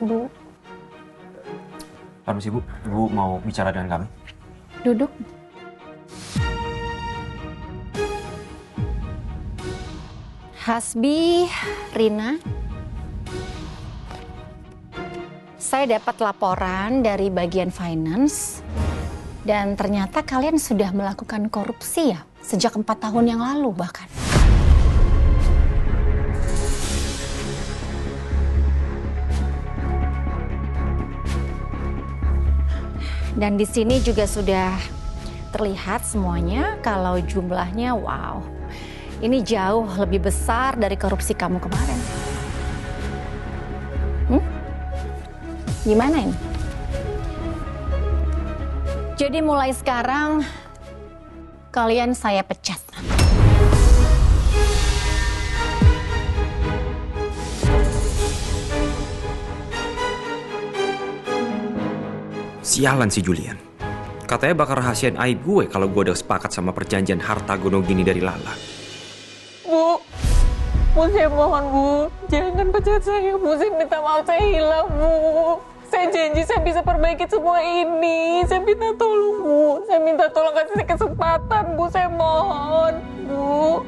Bu. Permisi Bu, Ibu mau bicara dengan kami? Duduk. Hasbi, Rina. Saya dapat laporan dari bagian finance dan ternyata kalian sudah melakukan korupsi ya sejak 4 tahun yang lalu bahkan. Dan di sini juga sudah terlihat semuanya kalau jumlahnya wow. Ini jauh lebih besar dari korupsi kamu kemarin. Gimana ini? Jadi mulai sekarang kalian saya pecat. Sialan si Julian. Katanya bakal rahasiain aib gue kalau gue udah sepakat sama perjanjian harta gunung gini dari Lala. Bu, saya mohon Bu, jangan pecat saya Bu, saya minta maaf saya hilang Bu. Saya janji saya bisa perbaiki semua ini, saya minta tolong Bu, saya minta tolong kasih saya kesempatan Bu, saya mohon Bu.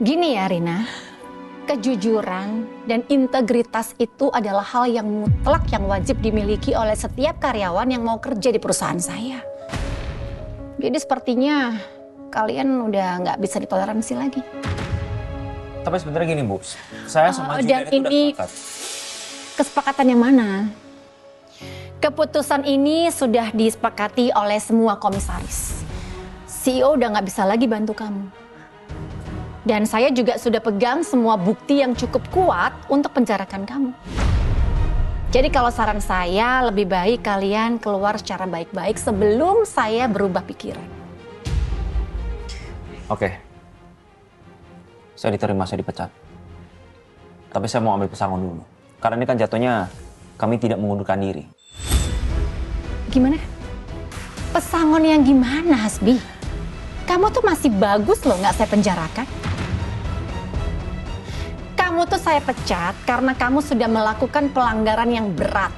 Gini ya Rina, kejujuran dan integritas itu adalah hal yang mutlak yang wajib dimiliki oleh setiap karyawan yang mau kerja di perusahaan saya. Jadi sepertinya kalian udah nggak bisa ditoleransi lagi. Tapi sebenarnya gini Bu, saya sama Julian itu udah sepakat. Kesepakatan yang mana? Keputusan ini sudah disepakati oleh semua komisaris. CEO udah nggak bisa lagi bantu kamu. Dan saya juga sudah pegang semua bukti yang cukup kuat untuk penjarakan kamu. Jadi kalau saran saya lebih baik kalian keluar secara baik-baik sebelum saya berubah pikiran. Oke. Saya diterima, saya dipecat. Tapi saya mau ambil pesangon dulu. Karena ini kan jatuhnya kami tidak mengundurkan diri. Gimana? Pesangon yang gimana, Hasbi? Kamu tuh masih bagus loh nggak saya penjarakan. Kamu tuh saya pecat karena kamu sudah melakukan pelanggaran yang berat.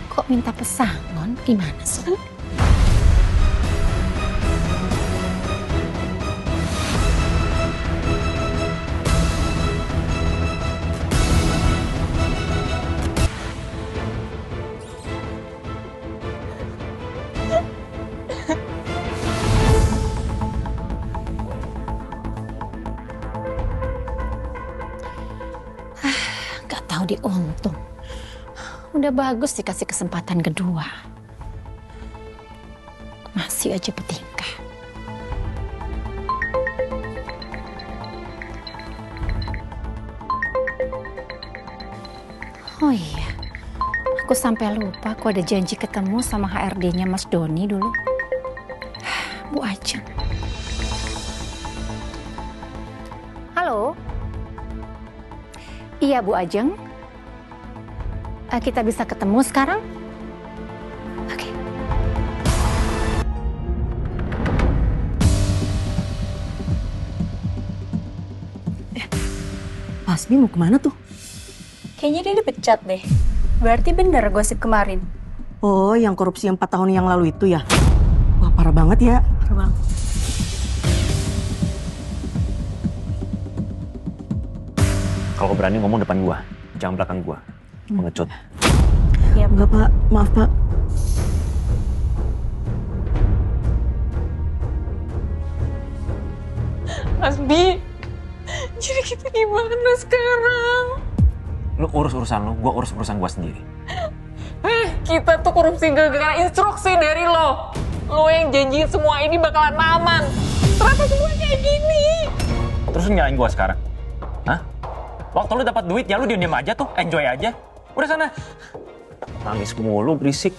Kok minta pesangon? Gimana sih? Diuntung. Udah bagus dikasih kesempatan kedua. Masih aja bertingkah. Oh iya, aku sampai lupa aku ada janji ketemu sama HRD-nya Mas Doni dulu. Bu Ajeng. Halo? Iya Bu Ajeng. Kita bisa ketemu sekarang? Oke. Hasbi mau kemana tuh? Kayaknya dia dipecat deh. Berarti bener gosip kemarin. Oh, yang korupsi yang 4 tahun yang lalu itu ya? Wah, parah banget ya. Parah banget. Kalau berani ngomong depan gua, jangan belakang gua. Mengecut. Ya, Enggak Pak, maaf Pak. Hasbi, jadi kita gimana sekarang? Lu urus urusan lu, gua urus urusan gua sendiri. Kita tuh korupsi gara-gara instruksi dari lo. Lo yang janjiin semua ini bakalan aman. Ternyata semua kayak gini. Terus lu nyalain gua sekarang? Hah? Waktu lu dapat duit ya lu diem-diem aja tuh, enjoy aja. Udah sana. Nangis mulu, berisik.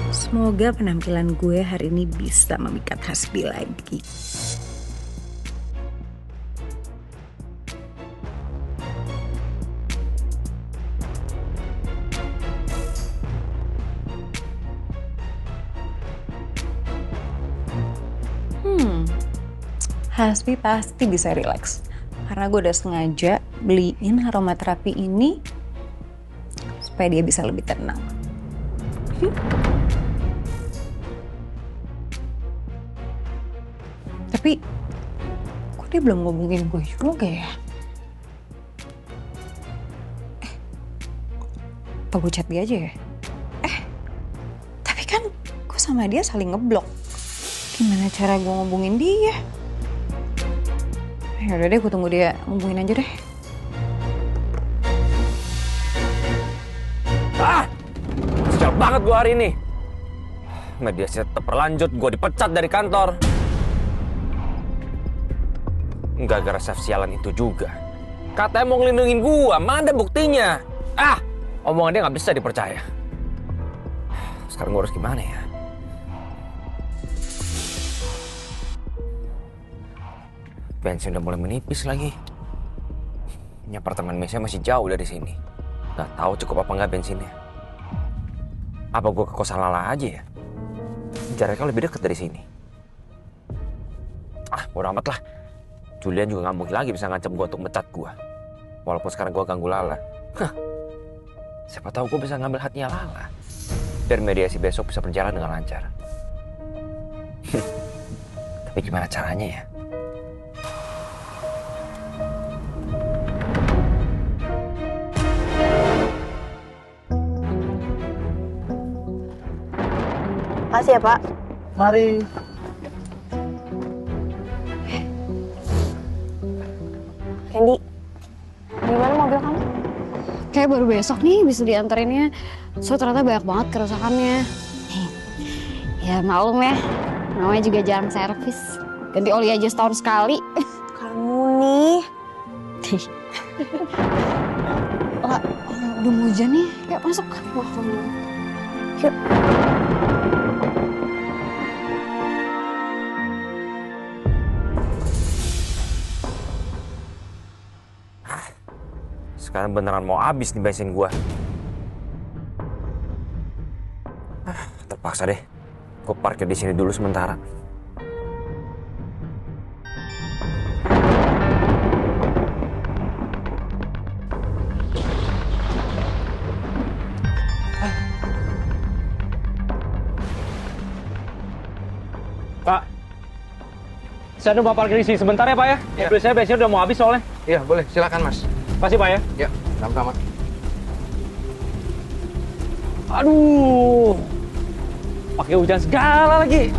Semoga penampilan gue hari ini bisa memikat Hasbi lagi. Hasbi pasti bisa relax. Karena gue udah sengaja beliin aromaterapi ini supaya dia bisa lebih tenang. Tapi, kok dia belum ngomongin gue juga ya? Apa gue chat dia aja ya? Tapi kan gue sama dia saling ngeblok. Gimana cara gue ngomongin dia? Ya udah deh, gue tunggu dia ngomongin aja deh. Sial banget gue hari ini. Mediasi tetap berlanjut, gue dipecat dari kantor. Gara-gara chef sialan itu juga. Katanya mau ngelindungin gue, mana buktinya? Omongan dia nggak bisa dipercaya. Sekarang gue harus gimana ya? Bensin udah mulai menipis lagi. Ini apartemen mesnya masih jauh dari sini. Gak tahu cukup apa nggak bensinnya. Apa gue ke kosan Lala aja ya? Jaraknya lebih dekat dari sini. Bodo amat lah. Julian juga nggak mungkin lagi bisa ngancam gue untuk mecat gue. Walaupun sekarang gue ganggu Lala. Siapa tahu gue bisa ngambil hatinya Lala. Biar mediasi besok bisa berjalan dengan lancar. Tapi gimana caranya ya? Makasih ya, Pak. Mari. Candy, gimana mobil kamu? Kayak baru besok nih bisa dianterinnya. So ternyata banyak banget kerusakannya. Ya maklum ya, namanya juga jarang servis. Ganti oli aja setahun sekali. Kamu nih. Lah, udah mau hujan nih. Yuk masuk. Yuk. Sekarang beneran mau habis nih bensin gua. Terpaksa deh. Gua parkir di sini dulu sementara. Pak, saya coba parkir di sini sebentar ya Pak ya. Mobil saya bensin udah mau habis soalnya. Iya, boleh. Silakan, Mas. Pasti Pak ya. Ya, sama-sama. Aduh, pakai hujan segala lagi.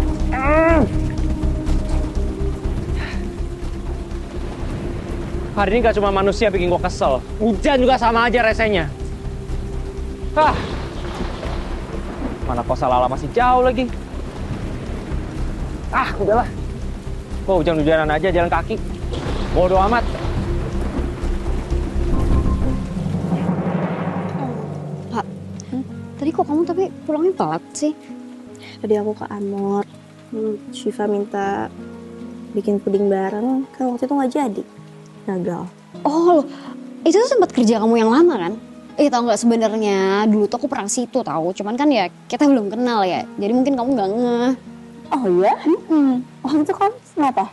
Hari ini gak cuma manusia bikin gua kesel, hujan juga sama aja resenya. Mana kosan Lala masih jauh lagi. Udahlah. Gua hujan-hujanan aja jalan kaki. Bodo amat. Pak, tadi kok kamu tapi pulangnya telat sih? Tadi aku ke Anmor. Syifa minta bikin puding bareng. Kan waktu itu nggak jadi. Gagal. Oh loh, itu tuh tempat kerja kamu yang lama kan? Tahu nggak sebenarnya dulu tuh aku pernah situ tahu. Cuman kan ya kita belum kenal ya. Jadi mungkin kamu nggak ngeh. Oh iya? Waktu itu kamu kenapa?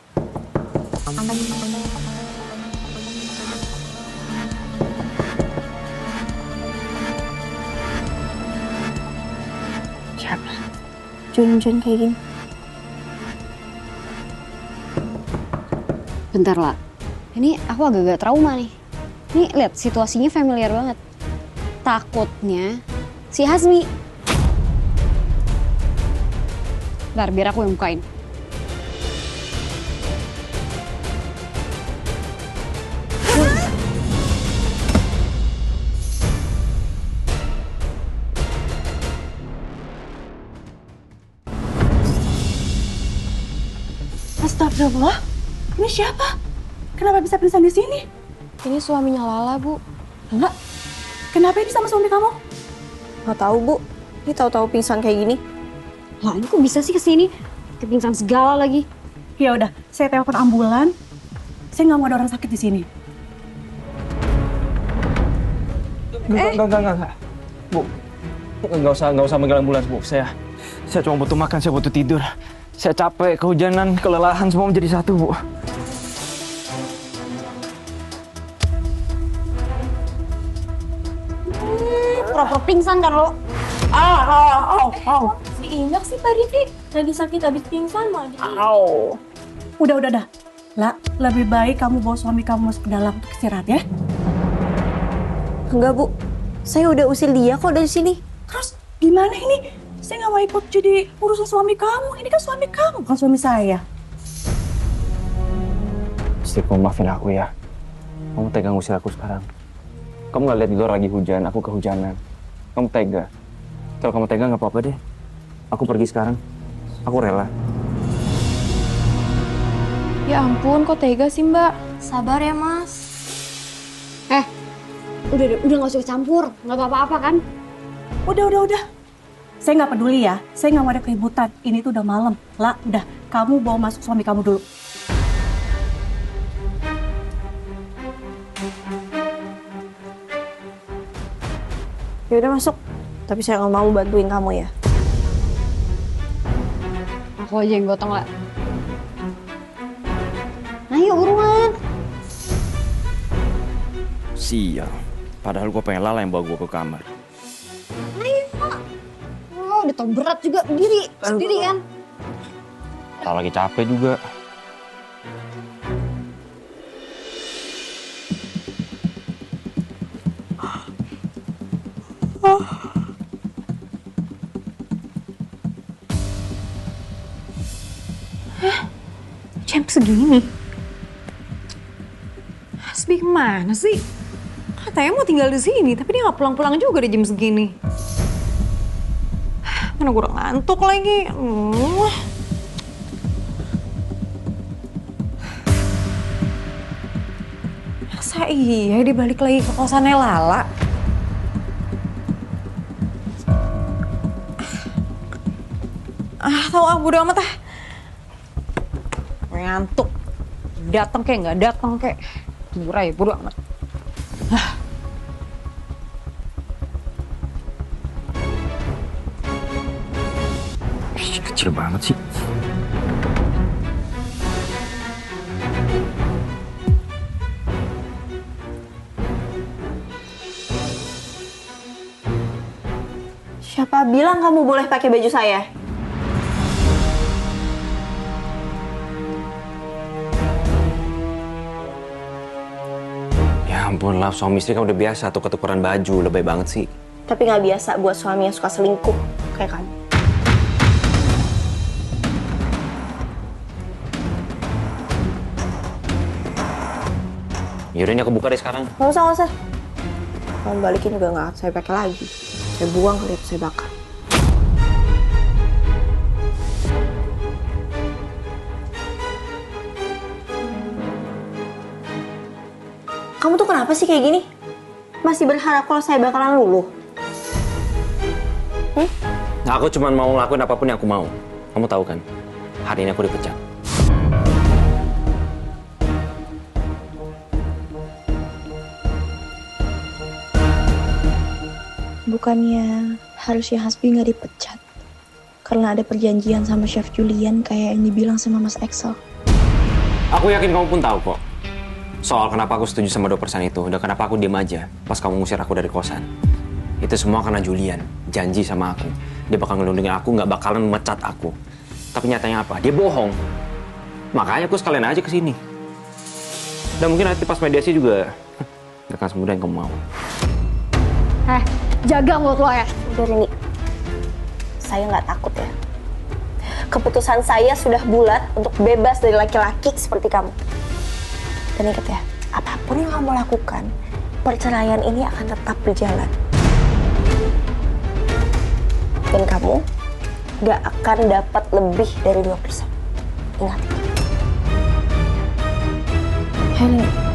Siapa? Jun kayak gini. Bentar lah, ini aku agak-agak trauma nih. Ini lihat situasinya familiar banget. Takutnya si Hasmi. Bentar, biar aku yang bukain. Astagfirullah, ini siapa? Kenapa bisa pingsan di sini? Ini suaminya Lala, Bu. Enggak. Kenapa ini sama suami kamu? Nggak tahu, Bu. Ini tahu-tahu pingsan kayak gini. Lah, ini kok bisa sih kesini? Kepingsan segala lagi. Ya udah, saya telepon ambulan. Saya nggak mau ada orang sakit di sini. Enggak. Bu, nggak usah manggil ambulans, Bu. Saya cuma butuh makan, saya butuh tidur. Saya capek, kehujanan, kelelahan, semua menjadi satu, Bu. pura-pura pingsan kan lo? Diinjak sih Pak Rifki. Lagi sakit habis pingsan malah. Udah. Lah, lebih baik kamu bawa suami kamu masuk ke dalam untuk istirahat ya. Enggak, Bu. Saya udah usir dia kok dari sini. Terus gimana ini? Saya nggak mau ikut jadi urusan suami kamu. Ini kan suami kamu, bukan suami saya. Istriku, maafin aku ya. Kamu tega ngusir aku sekarang. Kamu nggak lihat di luar lagi hujan, aku kehujanan. Kamu tega. Kalau kamu tega nggak apa-apa deh. Aku pergi sekarang. Aku rela. Ya ampun, kok tega sih Mbak? Sabar ya, Mas. Udah nggak usah campur, nggak apa-apa kan? Udah. Saya nggak peduli ya. Saya nggak mau ada keributan. Ini tuh udah malam. Lah, udah. Kamu bawa masuk suami kamu dulu. Ya udah masuk. Tapi saya nggak mau bantuin kamu ya. Aku aja yang gotong lah. Ayo buruan. Sial. Padahal gue pengen Lala yang bawa gue ke kamar. Oh, udah tau berat juga berdiri sendiri kan? Tak lagi capek juga. Jam segini? Hasbi kemana sih? Katanya mau tinggal di sini, tapi dia nggak pulang-pulang juga di jam segini. Mana gue udah ngantuk lagi. Masa iya dia balik lagi ke kosannya Lala? Bodo amat ah. Ngantuk. Datang kayak nggak datang kayak. Murah ya, bodo amat. Kecil banget sih. Siapa bilang kamu boleh pakai baju saya? Ya ampun lah, suami istri kan udah biasa tuh ketukeran baju, lebay banget sih. Tapi nggak biasa buat suami yang suka selingkuh kayak kamu. Yaudah ini aku buka deh sekarang. Nggak usah. Kamu balikin juga nggak saya pakai lagi. Saya buang kali itu, saya bakar. Kamu tuh kenapa sih kayak gini? Masih berharap kalau saya bakalan luluh? Nah, aku cuma mau ngelakuin apapun yang aku mau. Kamu tahu kan, hari ini aku dipecat. Bukannya harusnya Hasbi nggak dipecat karena ada perjanjian sama Chef Julian kayak yang dibilang sama Mas Excel. Aku yakin kamu pun tahu kok soal kenapa aku setuju sama 2% itu, dan kenapa aku diam aja pas kamu ngusir aku dari kosan. Itu semua karena Julian janji sama aku, dia bakal ngelindungin aku, nggak bakalan memecat aku. Tapi nyatanya apa? Dia bohong. Makanya aku sekalian aja kesini. Dan mungkin nanti pas mediasi juga nggak akan semudah yang kamu mau. Jaga mulut lo ya. Udah Rini, saya nggak takut ya. Keputusan saya sudah bulat untuk bebas dari laki-laki seperti kamu. Dan ingat ya, apapun yang kamu lakukan, perceraian ini akan tetap berjalan. Dan kamu nggak akan dapat lebih dari 2%. Ingat itu. Hei Rini.